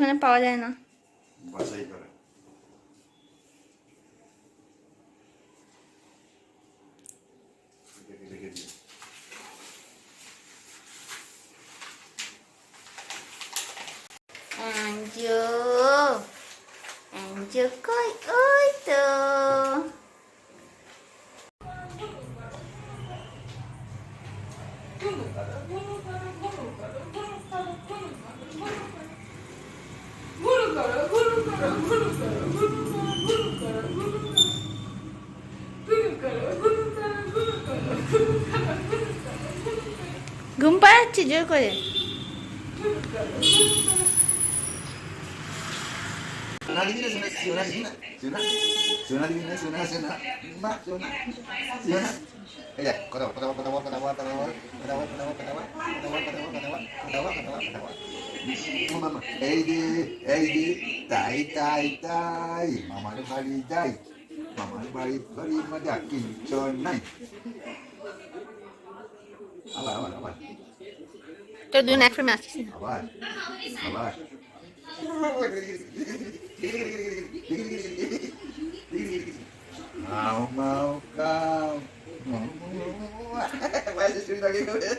এখানে পাওয়া যায় না। বাছাই করে রেখে দিই। অ্যাঞ্জো অ্যাঞ্জো কই? ওই তো। ঘুম পাড়াচ্ছি জোর করে। এই যে এই যে তাই তাই তাই মামার বাড়ি যাই, মামার বাড়ি বাড়ি মজা কিচ্ছু নাই। আবার আবার আবার তো দুজন এক ফ্রেমে আসছিস না? আবার আবার মাও মাও কাও শিশুরি দাঁড়িয়ে গেবে,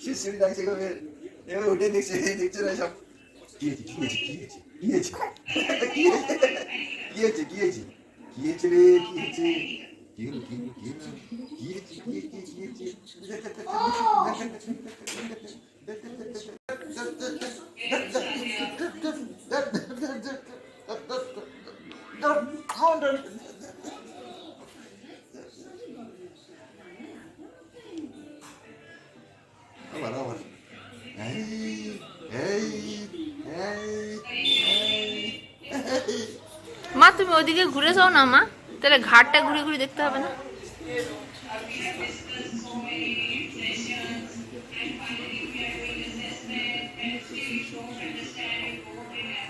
শিশুরি দাঁড়িয়ে গেবে। এবার উঠে দেখছে দেখছে না সব। কি হয়েছে কি হয়েছে কি হয়েছে কি হয়েছে কি হয়েছে কি হয়েছে কি হয়েছে রে কি হয়েছে কি হলো কি হলো কি হলো কি হয়েছে কি হয়েছে কি হয়েছে। আবার আবার এই এই এই মা তুমি ওদিকে ঘুরে যাও না মা, তাহলে ঘাটটা ঘুরে ঘুরে দেখতে হবে না?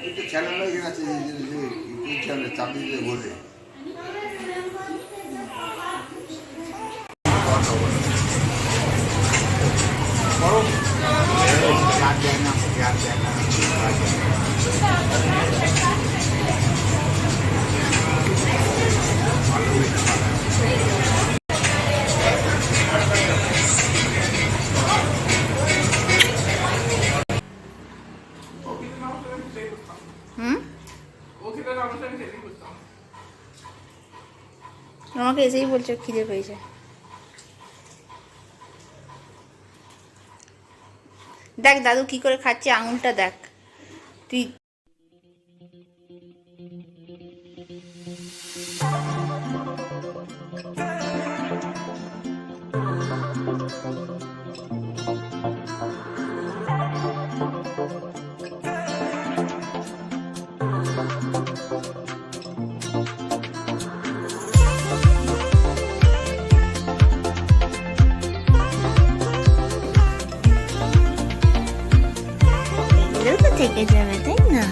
একটু চ্যানেল হয়ে গেছে চ্যানেল চাকরি দিয়ে বলে আমাকে এসেই বলছো খিদে পেয়েছে। দেখ দাদু কি করে খাচ্ছে, আঙুলটা দেখ তুই। থেকে যাবে তাই না?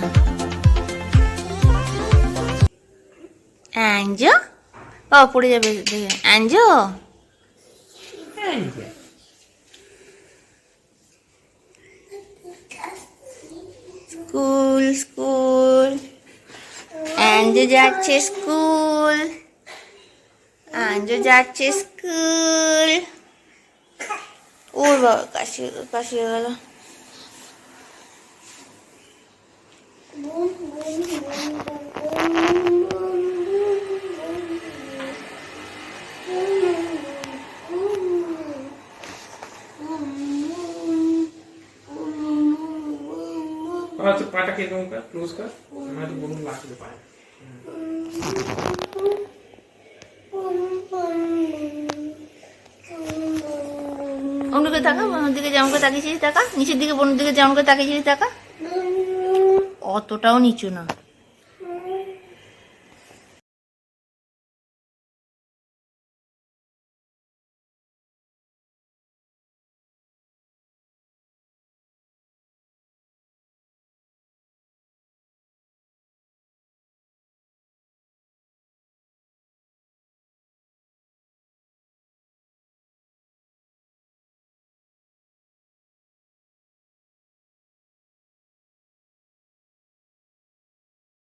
অ্যাঞ্জো বাবা পড়ে যাবে দেখে। অ্যাঞ্জো স্কুল স্কুল অ্যাঞ্জো যাচ্ছে স্কুল, অ্যাঞ্জো যাচ্ছে স্কুল। ওর বাবা কাশি কাশি হয়ে গেল। अच्छा पाटा के दूंगा क्लोज कर, मैं तो बोलूँ लास्ट में पाए অন্যদিকে তাকা, অন্যদিকে যেমন করে তাকিয়েছিস তাকা, নিচের দিকে বনের দিকে যেমন করে তাকিয়েছিস তাকা। অতটাও নিচু না।